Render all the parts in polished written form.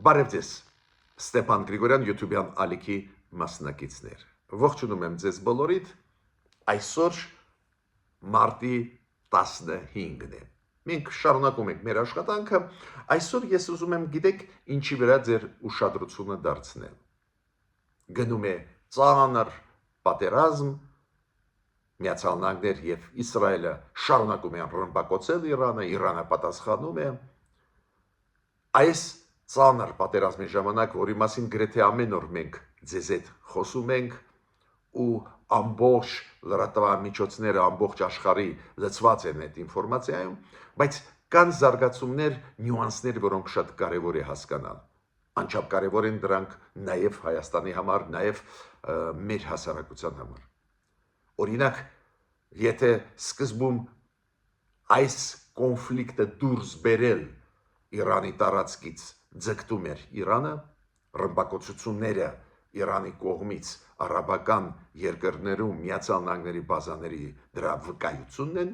Բարև ձեզ, Ստեփան Գրիգորյան, YouTube-յան ալիքի մասնակիցներ։ Ողջունում եմ ձեզ բոլորիդ, այսօր մարտի 15-ն է։ Մենք շարունակում ենք մեր աշխատանքը, այսօր ես ուզում եմ գիտեք ինչի վրա ձեր ուշադրությունը դարձնել։ Գնում է ծանր պատերազմ, Միացյալ Նահանգներ եւ Իսրայելը շարունակում են ռմբակոծել Իրանը, Իրանը պատասխանում է։ Այս ծանր պատերազմի ժամանակ, որի մասին գրեթե ամեն օր մենք ձեզ հետ խոսում ենք ու ամբողջ լրատվամիջոցները ամբողջ աշխարհի լցված են այդ ինֆորմացիայում, բայց կան զարգացումներ, նյուանսներ, որոնք շատ կարևոր է հասկանալ։ Անչափ կարևոր են դրանք նաև Հայաստանի համար, նաև մեր հասարակության համար։ Օրինակ, եթե սկզբում այս կոնֆլիկտը դուրս բերել Իրանի տարածքից ձգտում էր Իրանը, ռմբակոծությունները Իրանի կողմից արաբական երկրներում Միացյալ Նահանգների բազաների դրա վկայությունն են,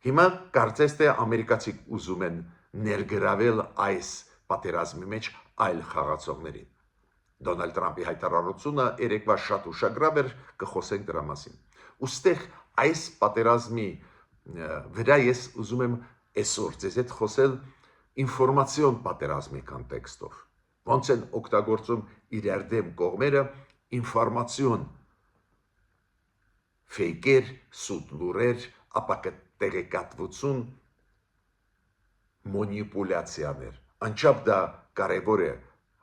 հիմա կարծես թե ամերիկացի ուզում են ներգրավել այս պատերազմի մեջ այլ խաղացողներին։ Դոնալդ Տրամփի հայտարարությունը երեկվա շատ ուշագրավ էր, կխոսենք դրա մասին։ Ոստեղ այս պատերազմի վրա ես ուզում եմ այսօր ձեզ հետ խոսել ինֆորմացիոն պատերազմի կոնտեքստով։ Ոնց են օգտագործում իրար դեմ կողմերը ինֆորմացիոն ֆեյքեր, սուտ լուրեր, ապակատեղեկատվություն, մանիպուլյացիաներ։ Անչափ դա կարևոր է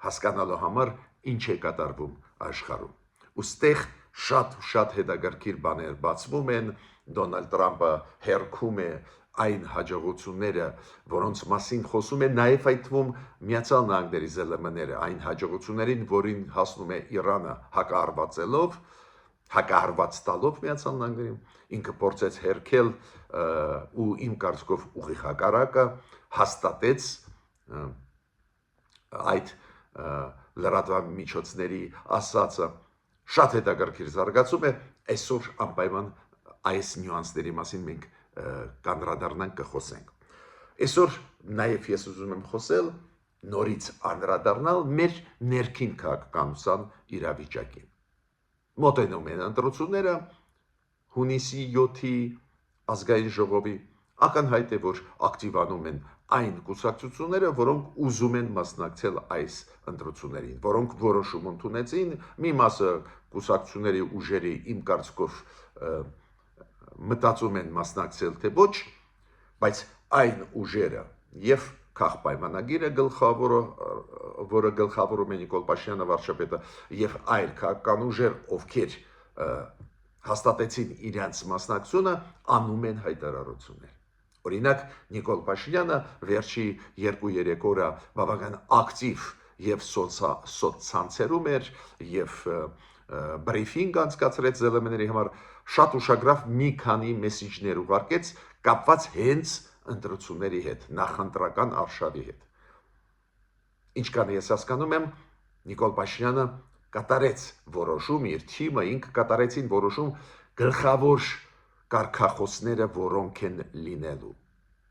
հասկանալու համար ինչ է կատարվում աշխարհում։ Ոստեղ շատ հետաքրքիր բաներ բացվում են, Դոնալդ Տրամփը հերքում է այն հաջողությունները, որոնց մասին խոսում է նաև այդ թվում Միացյալ Նահանգների ԶԼՄ-ները, այն հաջողություններին, որին հասնում է Իրանը հակահարված տալով Միացյալ Նահանգներին, ինքը փորձեց հերքել ու իմ կարծիքով ուղիղ հակառակը հաստատեց այդ լրատվամիջոցների ասածը շատ հետաքրքիր զարգացում է, այսօր անպայման այս նյուանսների մասին մենք կանդրադառնանք կխոսենք։ Այսօր նաև ես ուզում եմ խոսել նորից անդրադառնալ մեր ներքին քաղաքականության իրավիճակին։ Մոտենում են ընտրությունները հունիսի 7-ի ազգային ժողովի, ակնհայտ է, որ ակտիվանում են այն կուսակցությունները, որոնք ուզում են մասնակցել այս ընտրություններին, որոնք որոշում ընդունեցին, մի մասը կուսակցությունների ուժերի իմ կարծիքով մտածում են մասնակցել թե ոչ, բայց այն ուժերը եւ քաղաքապայմանագիրը գլխավորը, որը գլխավորում է Նիկոլ Փաշինյանը վարչապետը եւ այլ քաղաքական ուժեր, ովքեր հաստատեցին իրենց մասնակցությունը, անում են հայտարարություններ։ Օրինակ Նիկոլ Փաշինյանը վերջի 2-3 օրը բավական ակտիվ եւ սոցցանցերում էր եւ բրիֆինգ անցկացրեց ԶԼՄ-ների համար, շատ ուշագրավ մի քանի մեսիջներ ուղարկեց կապված հենց ընտրությունների հետ, նախընտրական արշավի հետ։ Ինչքան ես հասկանում եմ, Նիկոլ Փաշինյանը կատարեց որոշում, իր թիմը ինքը կատարեցին որոշում գլխավոր կարգախոսները, որոնք են լինելու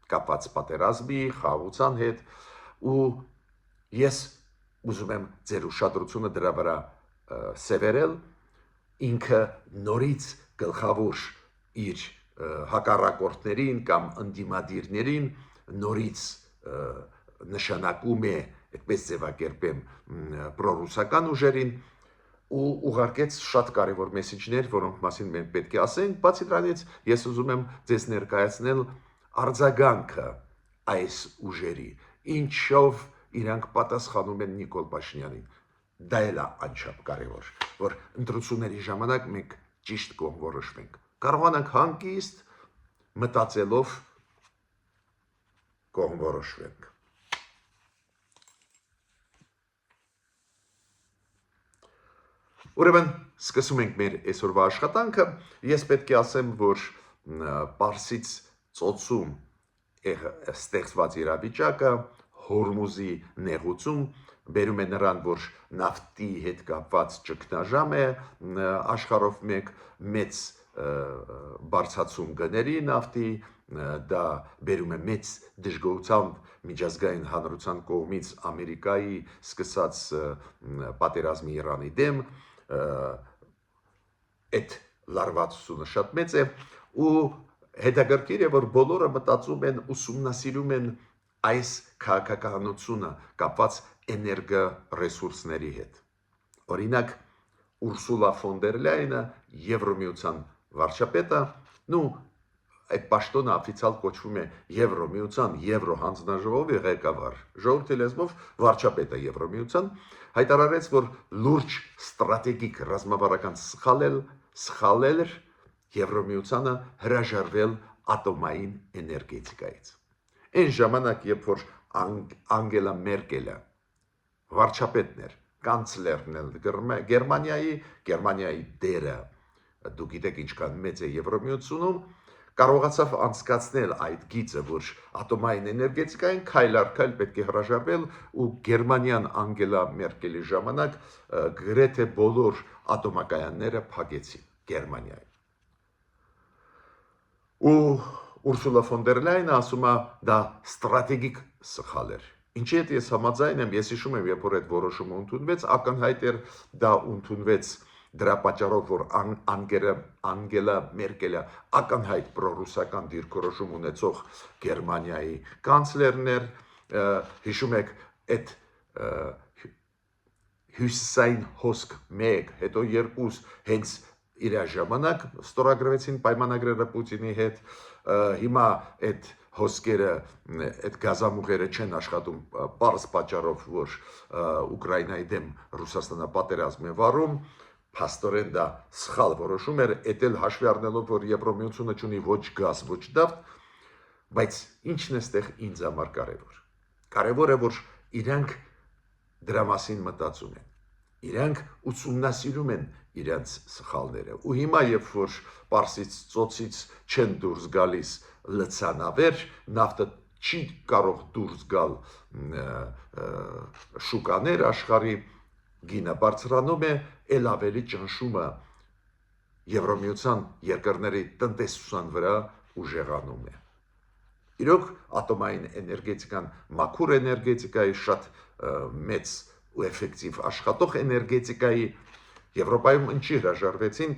կապված պատերազմի, խաղաղության հետ, ու ես ուզում եմ ձեր ուշադրությունը դրա վրա սևեռել, ինքը նորից գլխավոր իր հակառակորդներին կամ ընդդիմադիրներին նորից նշանակում է, այդպես ձևակերպեմ, պրոռուսական ուժերին ու ուղարկեց շատ կարևոր մեսիջներ, որոնք մասին մենք պետք է ասենք, բացի դրանից ես ուզում եմ ձեզ ներկայացնել արձագանքը այս ուժերի, ինչով իրանք պատասխանում են Նիկոլ Փաշինյանին։ Դա էլ է անչափ կարևոր, որ ընտրությունների ժամանակ մենք ճիշտ կողմորոշվենք։ Կարողանանք հանգիստ մտածելով կողմորոշվենք։ Ուրեմն սկսում ենք մեր այսօրվա աշխատանքը։ Ես պետք է ասեմ, որ Պարսից ծոցում ստեղծված իրավիճակը, Հորմուզի նեղուցում բերում է նրան, որ նավթի հետ կապված ճգնաժամ է աշխարհով մեծ բարձրացում գների նավթի, դա բերում է մեծ դժգոհությամբ միջազգային հանրության կողմից Ամերիկայի սկսած պատերազմի Իրանի դեմ, այդ լարվածությունը շատ մեծ է ու հետաքրքիր է, որ բոլորը մտածում են, ուսումնասիրում են այս քաղաքականությունը կապված էներգոռեսուրսների հետ։ Օրինակ Ուրսուլա ֆոն դեր Լայենը Եվրոմիության վարչապետը, այդ պաշտոնը օֆիցիալ կոչվում է Եվրոմիության Եվրոհանձնաժողովի ղեկավար, ժողովրդի լեզվով վարչապետը Եվրոմիության, հայտարարեց, որ լուրջ ստրատեգիկ ռազմավարական սխալել էր Եվրոմիությանը հրաժարվել ատոմային էներգետիկայից։ Այն ժամանակ, երբ որ Անգելա Մերկելը վարչապետն էր, կանցլերն էր Գերմանիայի դերը, դուք գիտեք ինչքան մեծ է Եվրոմիությունում, կարողացավ անցկացնել այդ գիծը, որ ատոմային էներգետիկային քայլ առ քայլ պետք է հրաժարվել ու Գերմանիան Անգելա Մերկելի ժամանակ գրեթե բոլոր ատոմակայանները փակեցին Գերմանիայում։ Ու Ուրսուլա ֆոն դեր Լայենը ասում է, դա ստրատեգիկ սխալ էր։ Ինչի հետ ես համաձայն եմ, ես հիշում եմ, երբ որ այդ որոշումը ընդունվեց, ակնհայտ էր դա ընդունվեց դրա պատճառով, որ Անգելա Մերկելը ակնհայտ պրոռուսական դիրքորոշում ունեցող Գերմանիայի կանցլերն էր, հիշում եք այդ հյուսիսային հոսք 1, հետո 2 հենց իր ժամանակ ստորագրվեցին պայմանագրերը Պուտինի հետ, հիմա այդ հոսքերը, այդ գազամուղերը չեն աշխատում պարզ պատճառով, որ Ուկրաինայի դեմ Ռուսաստանը պատերազմ է վարում, փաստորեն դա սխալ որոշում էր, էդ էլ հաշվի առնելով, որ Եվրոմիությունը չունի ոչ գազ, ոչ նավթ, բայց ինչն է ստեղ ինձ համար կարևոր։ Կարևոր է, որ իրանք դրա մասին մտածում են։ Իրանք ուսումնասիրում են իրենց սխալները։ Ու հիմա, երբ որ Պարսից ծոցից չեն դուրս գալիս լցանավեր, նավթը չի կարող դուրս գալ շուկաներ աշխարհի, գինը բարձրանում է, ել ավելի ճնշումը Եվրոմիության երկրների տնտեսության վրա ուժեղանում է։ Իրոք ատոմային էներգետիկան մաքուր էներգետիկայի շատ մեծ ու էֆեկտիվ աշխատող էներգետիկայի Եվրոպայում ինչի հրաժարվեցին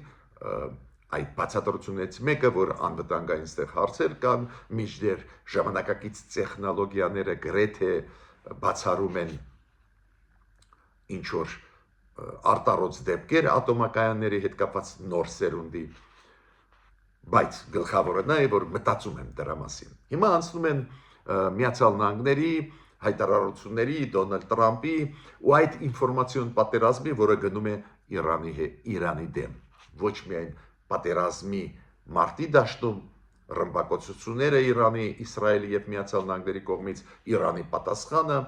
այդ բացատրություններից մեկը, որ անվտանգային ստեղ հարցեր կան, միջդեռ ժամանակակից տեխնոլոգիաները գրեթե բացառում են ինչ որ արտառոց դեպքեր ատոմակայանների հետ կապված նոր սերունդի, բայց գլխավորը նա է, որ մտածում են դրա մասին։ Հիմա անցնում են Միացյալ Նահանգների հայտարարությունների, Դոնալդ Տրամփի ու այդ ինֆորմացիոն պատերազմի, որը գնում է Իրանի դեմ։ Ոչ միայն պատերազմի մարտի դաշտում, ռմբակոծությունները Իրանի, Իսրայելի եւ Միացյալ Նահանգների կողմից, Իրանի պատասխանը,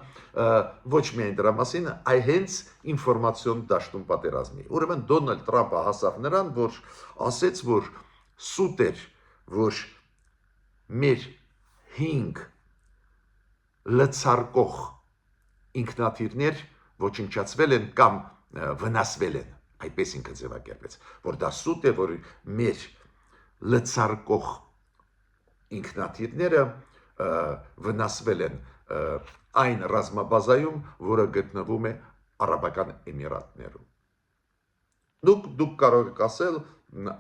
ոչ միայն դրա մասին, այլ հենց ինֆորմացիոն դաշտում պատերազմի։ Ուրեմն Դոնալդ Տրամփը հասավ նրան, որ ասեց, որ սուտ էր, որ մեր 5 լցարկող ինքնաթիռներ ոչնչացվել են կամ վնասվել են, այդպես ինքը ձևակերպեց, որ դա սուտ է, որ մեր լցարկող ինքնաթիռները վնասվել են այն ռազմաբազայում, որը գտնվում է Արաբական Էմիրատներում։ Դուք կարող եք ասել,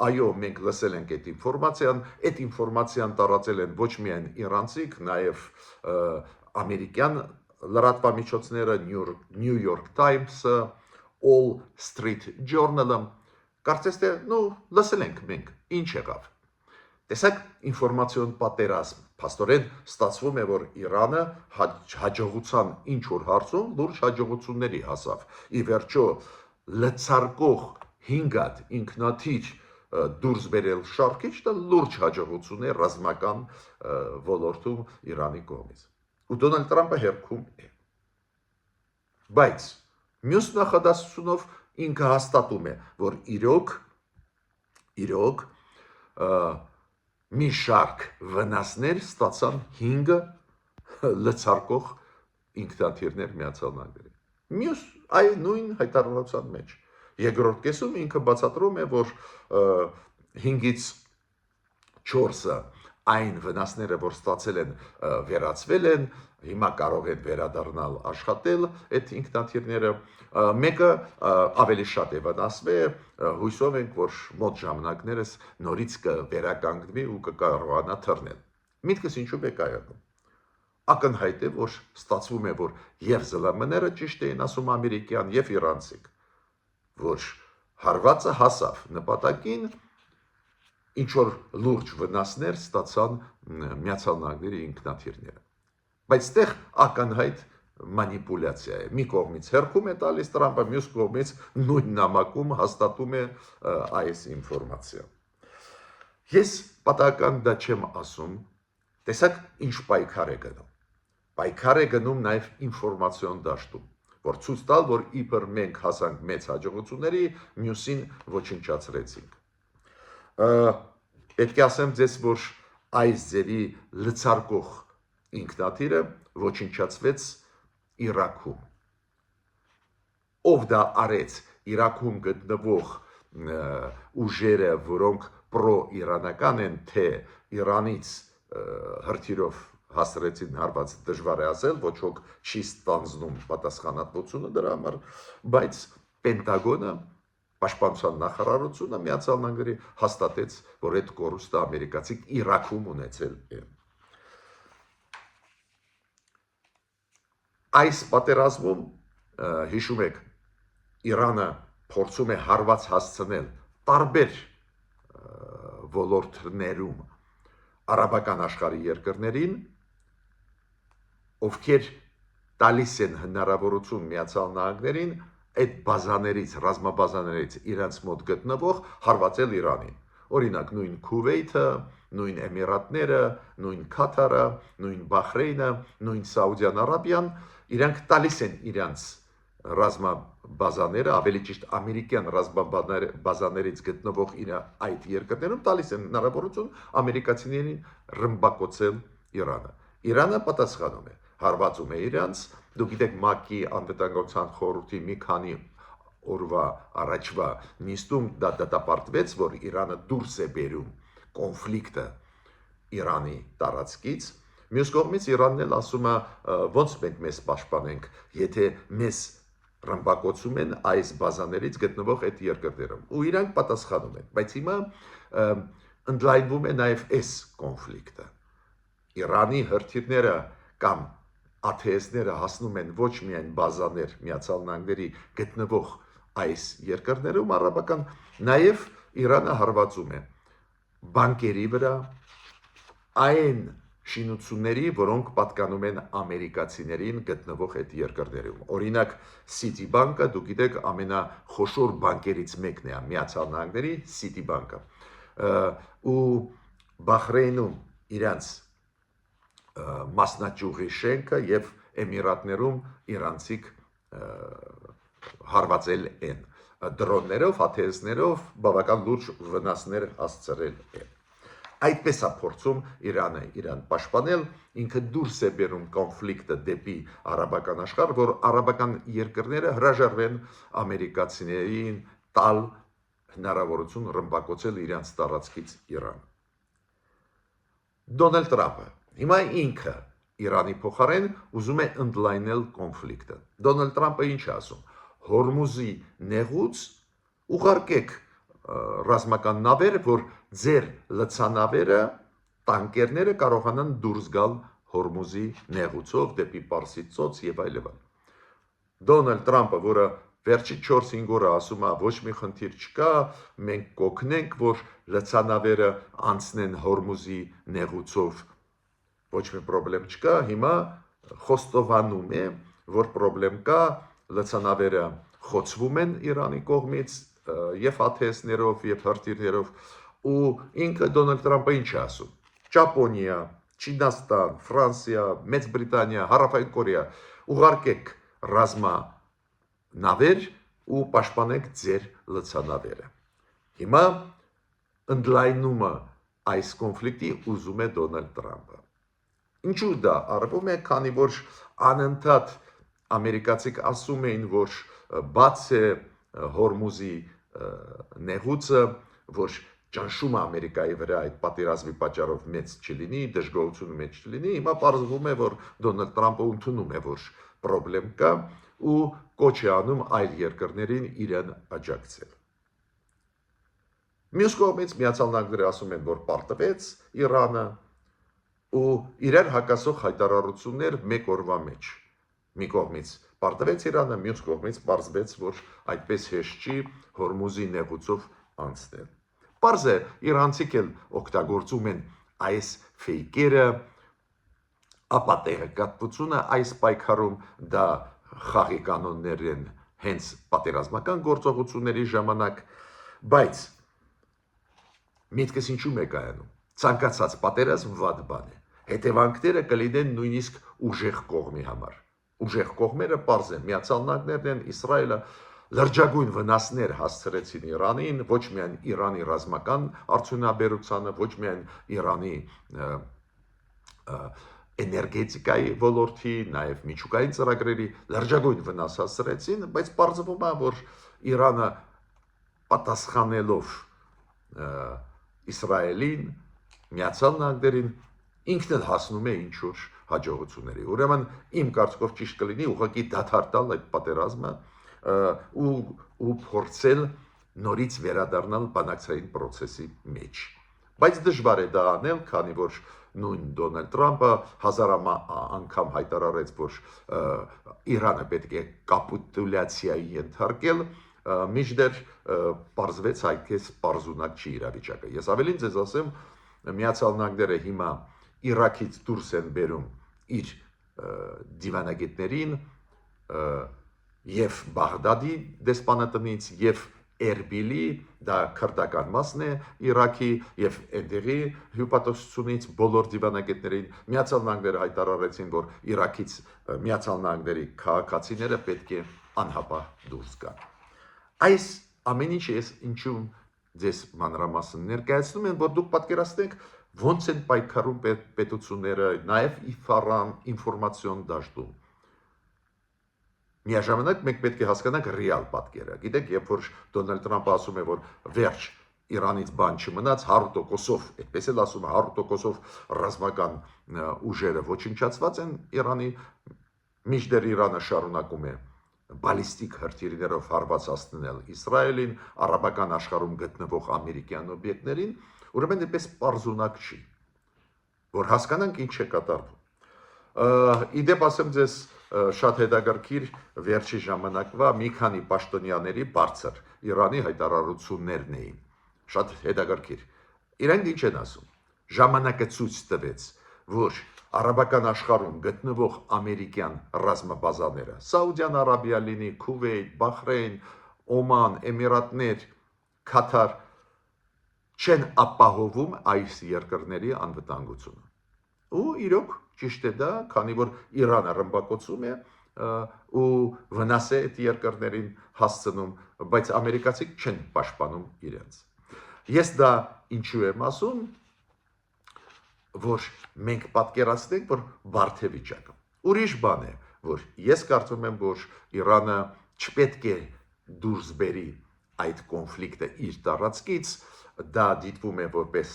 այո, մենք լսել ենք այդ ինֆորմացիան տարածել են ոչ միայն իրանցիք, նաև ամերիկյան լրատվամիջոցները, New York Times-ը, Wall Street Journal-ը, կարծես թե, լսել ենք մենք, ինչ եղավ։ Տեսակ ինֆորմացիոն պատերազմ, փաստորեն ստացվում է, որ Իրանը հաջողության ինչ որ հարցում լուրջ հաջողությունների հասավ։ Ի վերջո լցարկող 5 հատ ինքնաթիռ դուրս բերել շարքիչ, դա լուրջ հաջողություն է ռազմական ոլորտում Իրանի կողմից։ Ու Դոնալդ Տրամփը հերքում է։ Բայց մյուս նախադասությունով ինքը հաստատում է, որ իրոք մի շարք վնասներ ստացան 5 լցարկող ինքնաթիռներ Միացյալ Նահանգների։ Մյուս նույն հայտարարության մեջ։ Երկրորդ կեսում ինքը բացատրում է, որ 5-ից 4-ը այն վնասները, որ ստացել են, վերացվել են, հիմա կարող են վերադառնալ աշխատել այդ ինքնաթիռները, մեկը ավելի շատ է վնասվել, հույսով ենք, որ մոտ ժամանակներս նորից կվերականգնվի ու կկարողանա թռնել։ Միտքս ինչու է կայանում։ Ակնհայտ է, որ ստացվում է, որ եւ ԶԼՄ-ները ճիշտ էին ասում ամերիկյան եւ իրանցիք, որ հարվածը հասավ նպատակին, ինչ որ լուրջ վնասներ ստացան Միացյալ Նահանգների ինքնաթիռները։ Բայց այդտեղ ակնհայտ մանիպուլյացիա է։ Մի կողմից հերքում է տալիս Տրամպը, մյուս կողմից նույն նամակում հաստատում է այս ինֆորմացիան։ Ես պատահական դա չեմ ասում, տեսակ ինչ պայքար է գնում։ Պայքար է գնում նաև ինֆորմացիոն դաշտում, որ ցույց տալ, որ իբր մենք հասանք մեծ հաջողությունների, մյուսին ոչնչացրեցինք։ Պետք է ասեմ ձեզ, որ այս ձերի լցարկող ինքնաթիռը ոչնչացվեց Իրաքում։ Ով դա արեց Իրաքում գտնվող ուժերը, որոնք պրո-իրանական են, թե Իրանից հրթիռով հասրեցին հարված, դժվար է ասել, ոչ ոք չի ստանձնում պատասխանատվությունը դրա համար, բայց Պենտագոնը, Պաշտպանության նախարարությունը Միացյալ Նահանգների հաստատեց, որ այդ կորուստը ամերիկացիք Իրաքում ունեցել են։ Այս պատերազմում, հիշում եք, Իրանը փորձում է հարված հասցնել տարբեր ոլորտներում արաբական աշխարհի երկրներին, ովքեր տալիս են հնարավորություն Միացյալ Նահանգներին այդ բազաներից, ռազմաբազաներից իրանց մոտ գտնվող հարվածել Իրանին։ Օրինակ նույն Քուվեյթը, նույն Էմիրատները, նույն Քաթարը, նույն Բահրեյնը, նույն Սաուդյան Արաբիան, իրանք տալիս են իրանց ռազմաբազաները, ավելի ճիշտ ամերիկյան ռազմաբազաներից գտնվող այդ երկրներում տալիս են հնարավորություն ամերիկացիներին ռմբակոծել Իրանը։ Իրանը պատասխանում է, հարվածում է իրանց, դուք գիտեք ՄԱԿ-ի անվտանգության խորհրդի մի քանի օրվա առաջվա նիստում դա դատապարտվեց, որ Իրանը դուրս է բերում կոնֆլիկտը Իրանի տարածքից։ Մյուս կողմից Իրանն էլ ասում է, ոնց մենք մեզ պաշտպանենք, եթե մեզ ռմբակոծում են այս բազաներից գտնվող այդ երկրներում։ Ու իրանք պատասխանում են, բայց հիմա ընդլայնվում է նաև այս կոնֆլիկտը։ Իրանի հրթիռները կամ ATS-ները հասնում են ոչ միայն բազաներ Միացյալ Նահանգների գտնվող այս երկրներում արաբական, նաև Իրանը հարվածում է բանկերի վրա, այն շինությունների, որոնք պատկանում են ամերիկացիներին գտնվող այդ երկրներում։ Օրինակ Citibank-ը, դուք գիտեք, ամենախոշոր բանկերից մեկն է Միացյալ Նահանգների Citibank-ը, ու Բահրեյնում իրանց մասնաճյուղի շենքը եւ Էմիրատներում իրանցիք հարվածել են դրոններով, ATS-ներով, բավական լուրջ վնասներ հասցրել են։ Այդպես է փորձում Իրանը իրան պաշտպանել, ինքը դուրս է բերում կոնֆլիկտը դեպի արաբական աշխարհ, որ արաբական երկրները հրաժարվեն ամերիկացիներին տալ հնարավորություն ռմբակոծել իրանց տարածքից Իրան։ Դոնալդ Տրամպը հիմա ինքը Իրանի փոխարեն ուզում է ընդլայնել կոնֆլիկտը։ Դոնալդ Տրամպը ինչ է ասում։ Հորմուզի նեղուց ուղարկեք ռազմական նավեր, որ ձեր լցանավերը, տանկերները կարողանան դուրս գալ Հորմուզի նեղուցով դեպի Պարսից ծոց եւ այլն։ Դոնալդ Տրամպը, որը վերջի 4-5 օրը ասում է, ոչ մի խնդիր չկա, մենք կօգնենք, որ լցանավերը անցնեն Հորմուզի նեղուցով, ոչ մի խնդիր չկա, հիմա խոստովանում է, որ խնդրեմ կա, լցանավերը խոցվում են Իրանի կողմից եւ ATS-ներով եւ հրթիռներով, ու ինքը Դոնալդ Տրամպը ինչ է ասում։ Ճապոնիա, Չինաստան, Ֆրանսիա, Մեծ Բրիտանիա, Հարավային Կորեա, ուղարկեք ռազմանավեր ու պաշտպանեք ձեր լցանավերը։ Հիմա ընդլայնումը այս կոնֆլիկտի ուզում է Դոնալդ Տրամպը։ Ինչու դա արվում է, քանի որ անընդհատ ամերիկացիք ասում էին, որ բաց է Հորմուզի նեղուցը, որ ճնշումը Ամերիկայի վրա այդ պատերազմի պատճառով մեծ չլինի, դժգոհությունը մեծ չլինի, հիմա պարզվում է, որ Դոնալդ Թրամփը ընդունում է, որ խնդրեմ կա ու կոչ է անում այլ երկրներին իրեն աջակցել։ Մյուս կողմից Միացյալ Նահանգները ասում են, որ պարտվեց Իրանը ու իրար հակասող հայտարարություններ մեկ օրվա մեջ։ Մի կողմից պարտվեց Իրանը, մյուս կողմից պարզվեց, որ այդպես հեշտ չի Հորմուզի նեղուցով անցնել։ Պարզ է, իրանցիք էլ օգտագործում են այս ֆեյքերը, ապա տեղեկատվությունը այս պայքարում դա խաղի կանոններ են հենց պատերազմական գործողությունների ժամանակ, բայց միտքս ինչու է կայանում։ Ցանկացած պատերազմ վատ բան է։ Հետևանքները կլինեն նույնիսկ ուժեղ կողմի համար։ Ուժեղ կողմերը պարզ են, Միացյալ Նահանգներն են, Իսրայելը լրջագույն վնասներ հասցրեցին Իրանին, ոչ միայն Իրանի ռազմական արդյունաբերությանը, ոչ միայն Իրանի էներգետիկայի ոլորտի, նաև միջուկային ծրագրերի լրջագույն վնաս հասցրեցին, բայց պարզվում է, որ Իրանը պատասխանելով Իսրայելին, Միացյալ Նահանգներին ինքն էլ հասնում է ինչ-որ հաջողությունների։ Ուրեմն իմ կարծիքով ճիշտ կլինի ուղղակի դադար տալ այդ պատերազմը ու փորձել նորից վերադառնալ բանակցային process-ի մեջ։ Բայց դժվար է դա անել, քանի որ նույն Դոնալդ Թրամփը հազար անգամ հայտարարեց, որ Իրանը պետք է կապիտուլյացիայի ենթարկել, մինչդեռ պարզվեց այդպես պարզունակ չի իրավիճակը։ Ես ավելին ձեզ ասեմ, Միացյալ Նահանգները հիմա Իրաքից դուրս են բերում իր դիվանագետներին եւ Բաղդադի դեսպանատնից եւ Էրբիլի, դա քրդական մասն է Իրաքի եւ այնտեղի հյուպատոսությունից բոլոր դիվանագետներին Միացյալ Նահանգները հայտարարեցին, որ Իրաքից Միացյալ Նահանգների քաղաքացիները պետք է անհապաղ դուրս գան։ Այս ամեն ինչը ինչու ձեզ մանրամասն ներկայացնում են, որ դուք պատկերացնեք ոնց են պայքարում պետությունները, նաև ինֆորմացիոն դաշտում։ Միաժամանակ մենք պետք է հասկանանք ռեալ պատկերը։ Գիտեք, երբ որ Դոնալդ Թրամփը ասում է, որ վերջ Իրանից բան չմնաց 100%-ով, այդպես էլ ասում է 100%-ով ռազմական ուժերը ոչնչացված են Իրանի, մինչդեռ Իրանը շարունակում է բալիստիկ հրթիռներով հարվածացնել Իսրայելին, արաբական աշխարհում գտնվող ամերիկյան օբյեկտներին, ուրեմն այդպես պարզունակ չի, որ հասկանանք ինչ է կատարվում։ Իդեպ ասեմ ձեզ շատ հետաքրքիր վերջի ժամանակվա մի քանի պաշտոնյաների բարձր Իրանի հայտարարություններն էին, շատ հետաքրքիր։ Իրենք ինչ են ասում։ Ժամանակը ցույց տվեց, որ արաբական աշխարհում գտնվող ամերիկյան ռազմաբազաները, Սաուդյան Արաբիա լինի, Քուվեյթ, Բախրեյն, Օման, Էմիրատներ, Կատար չեն ապահովում այս երկրների անվտանգությունը։ Ու իրոք ճիշտ է դա, քանի որ Իրանը ռմբակոծում է ու վնաս է այդ երկրներին հասցնում, բայց ամերիկացիք չեն պաշտպանում իրենց։ Ես դա ինչու եմ ասում, որ մենք պատկերացնենք, որ բարդ է վիճակը։ Ուրիշ բան է, որ ես կարծում եմ, որ Իրանը չպետք է դուրս բերի այդ կոնֆլիկտը իր տարածքից, դա դիտվում է որպես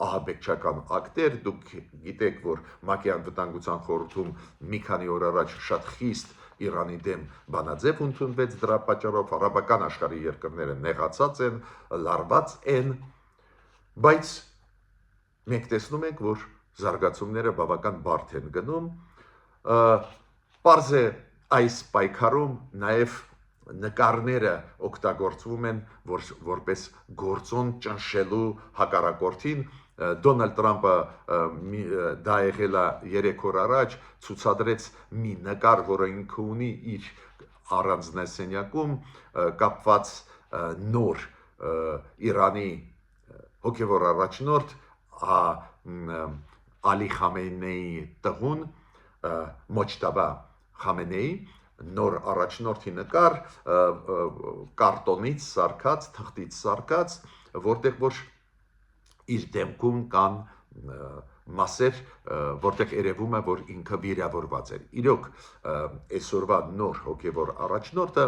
ահաբեկչական ակտեր, դուք գիտեք, որ ՄԱԿ-ի անվտանգության խորհրդում մի քանի օր առաջ շատ խիստ Իրանի դեմ բանաձև ընդունվեց դրա պատճառով, արաբական աշխարհի երկրները նեղացած են, լարված են, բայց մենք տեսնում ենք, որ զարգացումները բավական բարդ են գնում, պարզ է այս պայքարում նաև նկարները օգտագործվում են որպես գործոն ճնշելու հակառակորդին։ Դոնալդ Թրամփը դա եղել է 3 օր առաջ, ցուցադրեց մի նկար, որը ինքը ունի իր առանձնասենյակում, կապված նոր Իրանի հոգևոր առաջնորդ Ալի Խամենեիի տղուն, Մոջտաբա Խամենեի, նոր առաջնորդի նկար կարտոնից սարքած, թղթից սարքած, որտեղ որ իր դեմքում կան մասեր, որտեղ երևում է, որ ինքը վիրավորված էր։ Իրոք, այսօրվա նոր հոգևոր առաջնորդը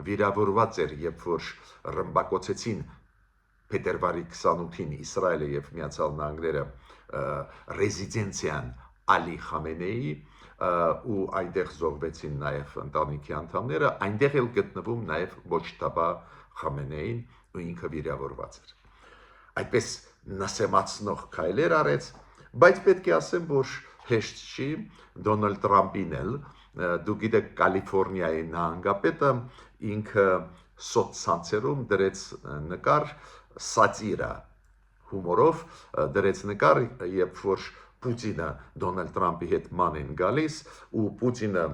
վիրավորված էր, երբ որ ռմբակոծեցին փետրվարի 28-ին Իսրայելը եւ Միացյալ Նահանգները ռեզիդենցիան Ալի Խամենեի ու այնտեղ զոհվեցին նաև ընտանիքի անդամները, այնտեղ էլ գտնվում նաև Մոջթաբա Խամենեին ու ինքը վիրավորված էր։ Այդպես նսեմացնող քայլեր արեց, բայց պետք է ասեմ, որ հեշտ չի Դոնալդ Տրամպին էլ, դու գիտեք Կալիֆոռնիայի նահանգապետը ինքը սոցցանցերում դրեց նկար սատիրա հումորով դրեց նկար, երբ որ Պուտինը Դոնալդ Տրամպի հետ ման են գալիս ու Պուտինը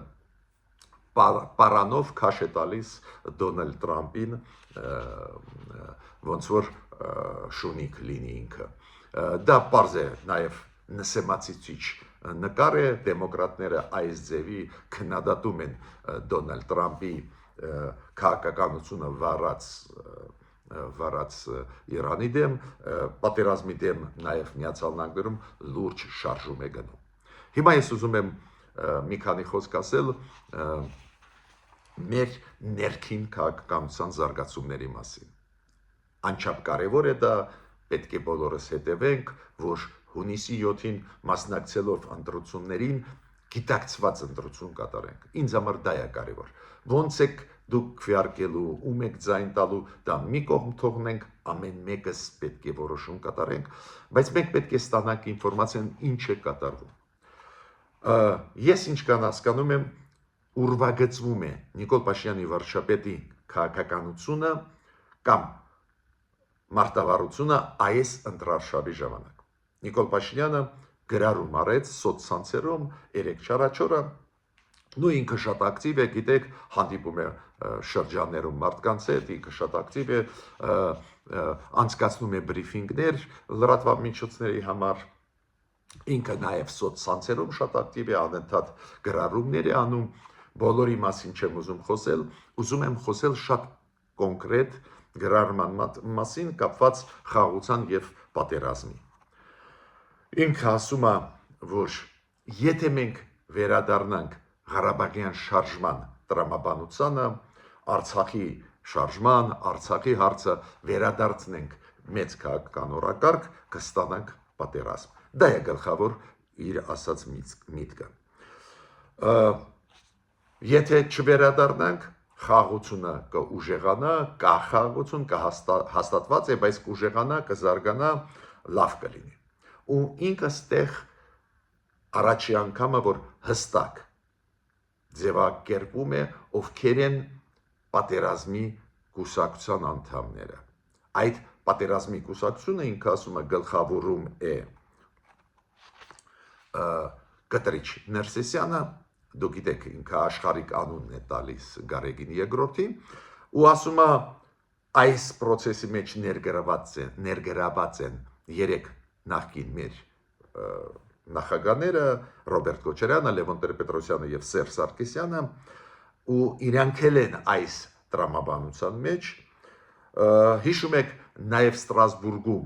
պարանով քաշ է տալիս Դոնալդ Տրամպին ոնց որ շունիկ լինի ինքը։ Դա պարզ է նաև նսեմացիչ նկար է, դեմոկրատները այս ձևի քննադատում են Դոնալդ Տրամպի քաղաքականությունը վարած Իրանի դեմ, պատերազմի դեմ նաև Միացյալ Նահանգներում լուրջ շարժում է գնում։ Հիմա ես ուզում եմ մի քանի խոսք ասել մեր ներքին քաղաքականության զարգացումների մասին։ Անչափ կարևոր է դա, պետք է բոլորս հետևենք, որ հունիսի 7-ին մասնակցելով ընտրություններին գիտակցված ընտրություն կատարենք։ Ինձ համար դա է կարևոր։ Ոնց եք դուք քվեարկելու, ում եք ձայն տալու, դա մի կողմ թողնենք, ամեն մեկս պետք է որոշում կատարենք, բայց մենք պետք է ստանանք ինֆորմացիան ինչ է կատարվում։ Ես ինչ կան հասկանում եմ, ուրվագծվում է Նիկոլ Փաշինյանի վարչապետի քաղաքականությունը կամ մարտավարությունը այս ընտրարշավի ժամանակ։ Նիկոլ Փաշինյանը գրառում արեց սոցցանցերում 3-4 օրը, ու ինքը շատ ակտիվ է, գիտեք, հանդիպում է շրջաններում մարդկանց հետ, ինքը շատ ակտիվ է, անցկացնում է բրիֆինգներ լրատվամիջոցների համար, ինքը նաև սոցցանցերում շատ ակտիվ է, անընդհատ գրառումներ է անում, բոլորի մասին չեմ ուզում խոսել, ուզում եմ խոսել շատ կոնկրետ գրառման մասին կապված խաղաղության եւ պատերազմի։ Ինքը ասում է, որ եթե մենք վերադառնանք Ղարաբաղյան շարժման տրամաբանությանը, Արցախի շարժման, Արցախի հարցը վերադարձնենք մեծ քաղաքական օրակարգ, կստանանք պատերազմ։ Դա է գլխավոր իր ասած միտքը։ Եթե չվերադառնանք, խաղաղությունը կուժեղանա, կա խաղաղություն, կհաստատված է, բայց կուժեղանա, կզարգանա, լավ կլինի։ Ու ինքը ստեղ առաջի անգամը, որ հստակ ձևակերպում է, ովքեր են պատերազմի կուսակցության անդամները։ Այդ պատերազմի կուսակցությունը ինքը ասում է գլխավորում է Կտրիչ Ներսեսյանը, դուք գիտեք ինքը աշխարհիկ անունն է տալիս Գարեգին II-ին, ու ասում է այս process-ի մեջ ներգրաված են 3 նախկին մեր նախագահները Ռոբերտ Քոչարյանը, Լևոն Տեր-Պետրոսյանը եւ Սերժ Սարգսյանը, ու իրանք են այս տրամաբանության մեջ։ Հիշում եք նաեւ Ստրասբուրգում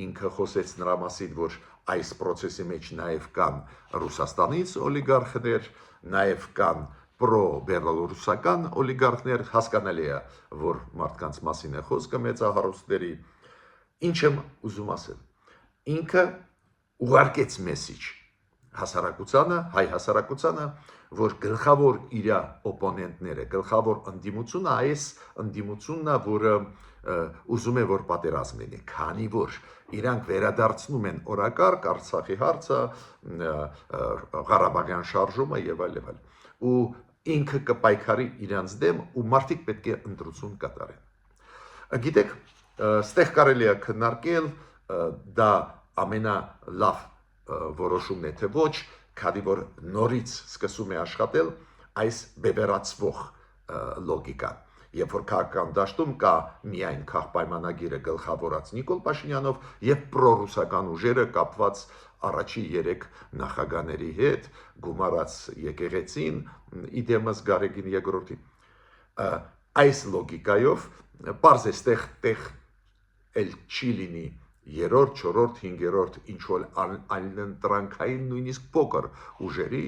ինքը խոսեց նրա մասին, որ այս process-ի մեջ նաեւ կան Ռուսաստանից օլիգարխներ, նաեւ կան պրո-բելորուսական օլիգարխներ, հասկանալի է, որ մարդկանց մասին է խոսքը մեծահարուստների։ Ինչ եմ ուզում ասել։ Ինքը ուղարկեց մեսիջ հասարակությանը, հայ հասարակությանը, որ գլխավոր իր օպոնենտները, գլխավոր ընդդիմությունը այս ընդդիմությունն է, որը ուզում է որ պատերազմ լինի, քանի որ իրանք վերադարձնում են օրակարգ, Արցախի հարցը, Ղարաբաղյան շարժումը եւ այլ եւ այլ։ Ու ինքը կպայքարի իրանց դեմ ու մարդիկ պետք է ընտրություն կատարեն։ Գիտեք, ստեղ կարելի է քննարկել դա ամենալավ որոշումն է թե ոչ, քանի որ նորից սկսում է աշխատել այս բևեռացվող լոգիկան։ Երբ որ քաղաքական դաշտում կա միայն քաղաքապայմանագիրը գլխավորած Նիկոլ Փաշինյանով եւ պրոռուսական ուժերը կապված առաջի 3 նախագահների հետ, գումարած եկեղեցին, իդեմս Գարեգին II-ին։ Այս լոգիկայով պարզ է ստեղ էլ չի լինի 3-րդ, 4-րդ, 5-րդ ինչ որ այլընտրանքային նույնիսկ փոքր ուժերի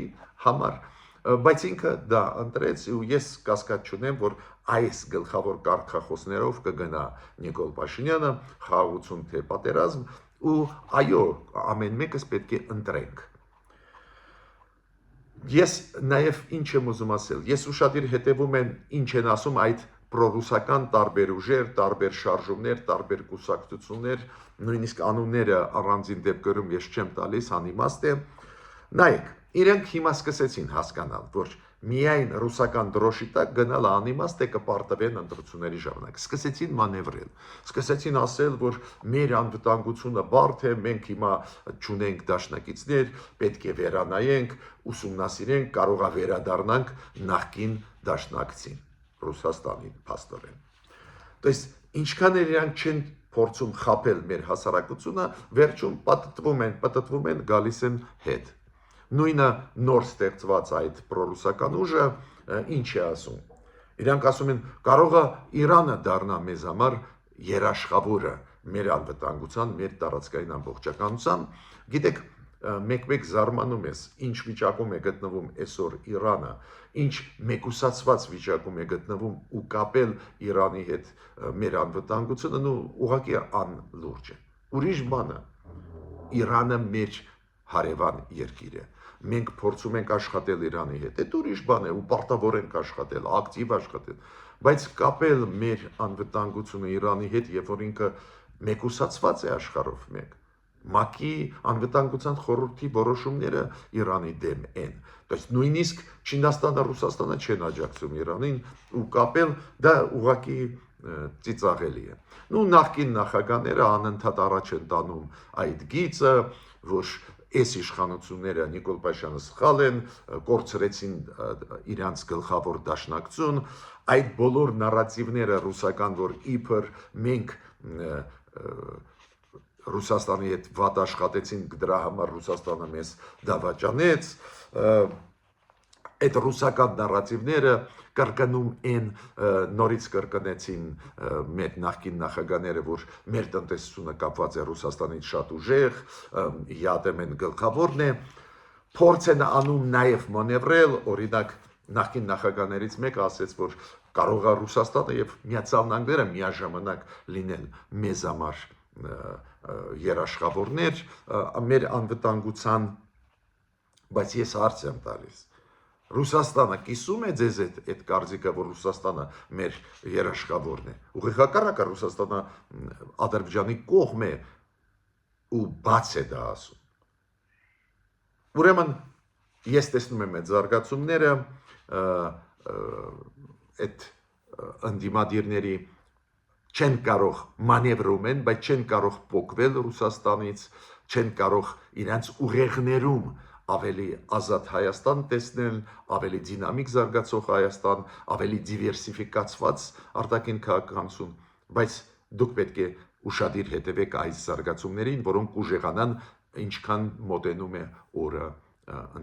համար բայց ինքը դա ընտրեց ու ես կասկած չունեմ, որ այս գլխավոր կարգախոսներով կգնա Նիկոլ Փաշինյանը, խաղաղություն թե պատերազմ, ու այո, ամեն մեկս պետք է ընտրենք։ Ես նաև ինչ եմ ուզում ասել, ես ուշադիր հետևում եմ ինչ են ասում այդ պրոռուսական տարբեր ուժեր, տարբեր շարժումներ, տարբեր կուսակցություններ, նույնիսկ անունները առանձին դեպքերում ես չեմ տալիս, անիմաստ է։ Նայեք, իրենք հիմա սկսեցին հասկանալ, որ միայն ռուսական դրոշի տակ գնալը անիմաստ է կպարտվեն ընտրությունների ժամանակ։ Սկսեցին մանևրել, սկսեցին ասել, որ մեր անվտանգությունը բարդ է, մենք հիմա չունենք դաշնակիցներ, պետք է վերանայենք, ուսումնասիրենք, կարող է վերադառնանք նախկին դաշնակցին, Ռուսաստանին, փաստորեն։ То есть ինչքան էլ իրանք չեն փորձում խաբել մեր հասարակությունը, վերջում պատտվում են, գալիս են հետ։ Նույնը նոր ստեղծված այդ պրոռուսական ուժը ինչ է ասում։ Իրանք ասում են, կարող է Իրանը դառնա մեզ համար երաշխավորը մեր անվտանգության, մեր տարածքային ամբողջականության։ Գիտեք, մեկ-մեկ զարմանում ես, ինչ վիճակում է գտնվում այսօր Իրանը, ինչ մեկուսացված վիճակում է գտնվում ու կապել Իրանի հետ մեր անվտանգությունը, ու ուղղակի անլուրջ է։ Ուրիշ բանը, Իրանը մեր հարևան երկիր է։ Մենք փորձում ենք աշխատել Իրանի հետ, այդ ուրիշ բան է, ու պարտավոր ենք աշխատել, ակտիվ աշխատել, բայց կապել մեր անվտանգությունը Իրանի հետ, երբ որ ինքը մեկուսացված է աշխարհով մեկ, ՄԱԿ-ի անվտանգության խորհրդի որոշումները Իրանի դեմ են։ То есть նույնիսկ Չինաստանը, Ռուսաստանը չեն աջակցում Իրանին ու կապել դա ուղղակի ծիծաղելի է։ Նախկին նախագահները անընդհատ առաջ են տանում այդ գիծը, որ այս իշխանությունները Նիկոլ Փաշինյանը սխալ են, կորցրեցին իրանց գլխավոր դաշնակցություն, այդ բոլոր նարատիվները ռուսական, որ իբր մենք Ռուսաստանի հետ վատ աշխատեցինք, դրա համար Ռուսաստանը մեզ դավաճանեց, այդ ռուսական նարատիվները կրկնում են, նորից կրկնեցին մեր նախկին նախագահները, որ մեր տնտեսությունը կապված է Ռուսաստանից շատ ուժեղ, ԵԱՏՄ-ն գլխավորն է, փորձ են անում նաև մանևրել, օրինակ նախկին նախագահներից մեկը ասեց, որ կարող է Ռուսաստանը եւ Միացյալ Նահանգները միաժամանակ լինեն մեզ համար երաշխավորներ մեր անվտանգության, բայց ես հարց եմ տալիս, Ռուսաստանը կիսում է ձեզ այդ կարծիքը, որ Ռուսաստանը մեր երաշխավորն է, ուղիղ հակառակը Ռուսաստանը Ադրբեջանի կողմ է ու բաց է դա ասում։ Ուրեմն ես տեսնում եմ այդ զարգացումները, այդ ընդդիմադիրների չեն կարող մանևրում են, բայց չեն կարող փոխվել Ռուսաստանից, չեն կարող իրենց ուղեղներում ավելի ազատ Հայաստան տեսնել, ավելի դինամիկ զարգացող Հայաստան, ավելի դիվերսիֆիկացված արտաքին քաղաքականություն, բայց դուք պետք է ուշադիր հետևեք այս զարգացումներին, որոնք ուժեղանան, ինչքան մոտենում է օրը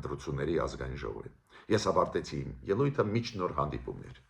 ընտրությունների ազգային ժողովի։ Ես ավարտեցի իմ ելույթը, մինչ նոր հանդիպումներ։